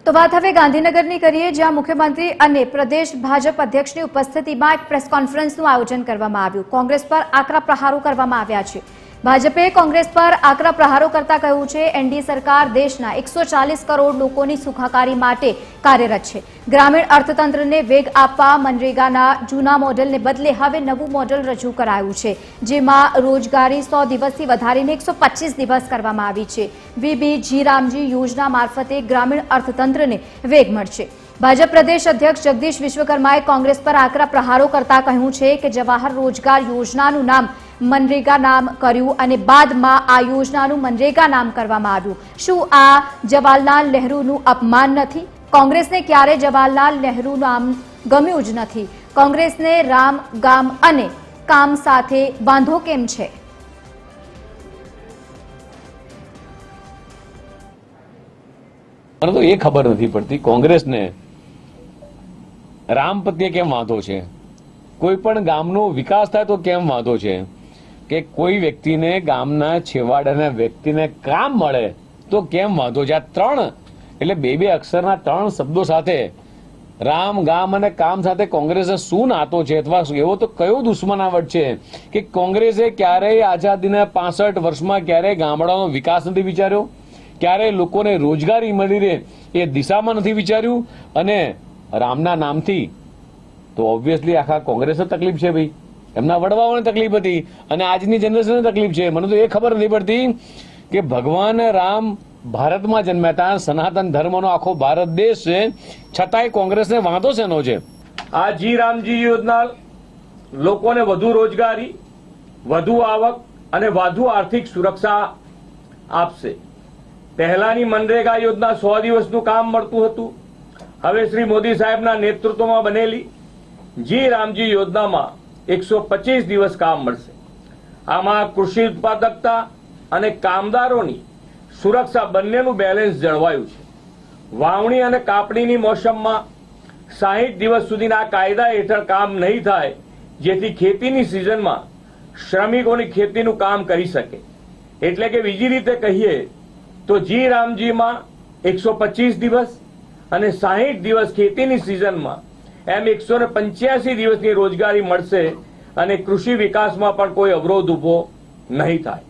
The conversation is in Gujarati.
તો વાત હવે ગાંધીનગરની કરીએ, જ્યાં મુખ્યમંત્રી અને પ્રદેશ ભાજપ અધ્યક્ષની ઉપસ્થિતિમાં એક પ્રેસ કોન્ફરન્સનું આયોજન કરવામાં આવ્યું। કોંગ્રેસ પર આકરા પ્રહારો કરવામાં આવ્યા છે। ભાજપે કોંગ્રેસ પર આકરા પ્રહારો કરતા કહ્યું છે, એનડીએ સરકાર દેશના 140 કરોડ લોકોની સુખાકારી માટે કાર્યરત છે। ગ્રામીણ અર્થતંત્રને વેગ આપવા મનરેગાના જૂના મોડેલને બદલે હવે નવું મોડેલ રજૂ કરાયું છે, જેમાં રોજગારી 100 દિવસથી વધારીને 125 દિવસ કરવામાં આવી છે। વીબી રામજી યોજના મારફતે ગ્રામીણ અર્થતંત્રને વેગ મળશે। ભાજપ પ્રદેશ અધ્યક્ષ જગદીશ વિશ્વકર્માએ કોંગ્રેસ પર આકરા પ્રહારો કરતા કહ્યું છે કે જવાહર રોજગાર યોજનાનું નામ મનરેગા નામ કર્યું અને બાદમાં આ યોજનાનું મનરેગા નામ કરવામાં આવ્યું। શું આ જવાહરલાલ નહેરુનું અપમાન નથી? કોંગ્રેસને ક્યારે જવાહરલાલ નહેરુ નામ ગમ્યું જ નથી। કોંગ્રેસને રામ, ગામ અને કામ સાથે બાંધો કેમ છે? મને તો એ ખબર નથી પડતી કોંગ્રેસને રામ પ્રત્યે કેમ વાંધો છે, કોઈ પણ ગામનો વિકાસ થાય તો કેમ વાંધો છે, કે કોઈ વ્યક્તિને ગામના છેવાડાના વ્યક્તિને કામ મળે તો કેમ વાંધો છે। આ ત્રણ એટલે બે અક્ષરના ત્રણ શબ્દો સાથે રામ, ગામ અને કામ સાથે કોંગ્રેસે શું નાતો છે, અથવા એવો તો કયો દુશ્મનાવટ છે કે કોંગ્રેસે ક્યારેય આઝાદીના 65 વર્ષમાં ક્યારેય ગામડાનો વિકાસ નથી વિચાર્યો, ક્યારેય લોકોને રોજગારી મળી રહે એ દિશામાં નથી વિચાર્યું। અને રામના નામથી તો ઓબ્વિયસલી આખા કોંગ્રેસને તકલીફ છે ભાઈ, એમના વડવાઓને તકલીફ હતી અને આજની જનરેશનને તકલીફ છે। મને તો એ ખબર નથી પડતી કે ભગવાન રામ ભારતમાં જન્મ્યા હતા, સનાતન ધર્મનો આખો ભારત દેશ છે, છતાંય કોંગ્રેસને વાંધો શેનો છે? આ રામજી યોજના લોકોને વધુ રોજગારી, વધુ આવક અને વધુ આર્થિક સુરક્ષા આપશે। પહેલાની મનરેગા યોજના 100 દિવસનું કામ મળતું હતું, હવે શ્રી મોદી સાહેબના નેતૃત્વમાં બનેલી રામજી યોજનામાં 125 દિવસ કામ મળશે। આમાં કૃષિ ઉત્પાદકતા અને કામદારોની સુરક્ષા બંનેનું બેલેન્સ જળવાયું છે। વાવણી અને કાપણીની મોસમમાં 60 દિવસ સુધીના કાયદા હેઠળ કામ નહીં થાય, જેથી ખેતીની સિઝનમાં શ્રમિકોની ખેતીનું કામ કરી શકે। એટલે કે બીજી રીતે કહીએ તો રામજીમાં 125 દિવસ અને 60 દિવસ ખેતીની સિઝનમાં એમ 185 દિવસની રોજગારી મળશે અને કૃષિ વિકાસમાં પણ કોઈ અવરોધ ઉભો નહીં થાય।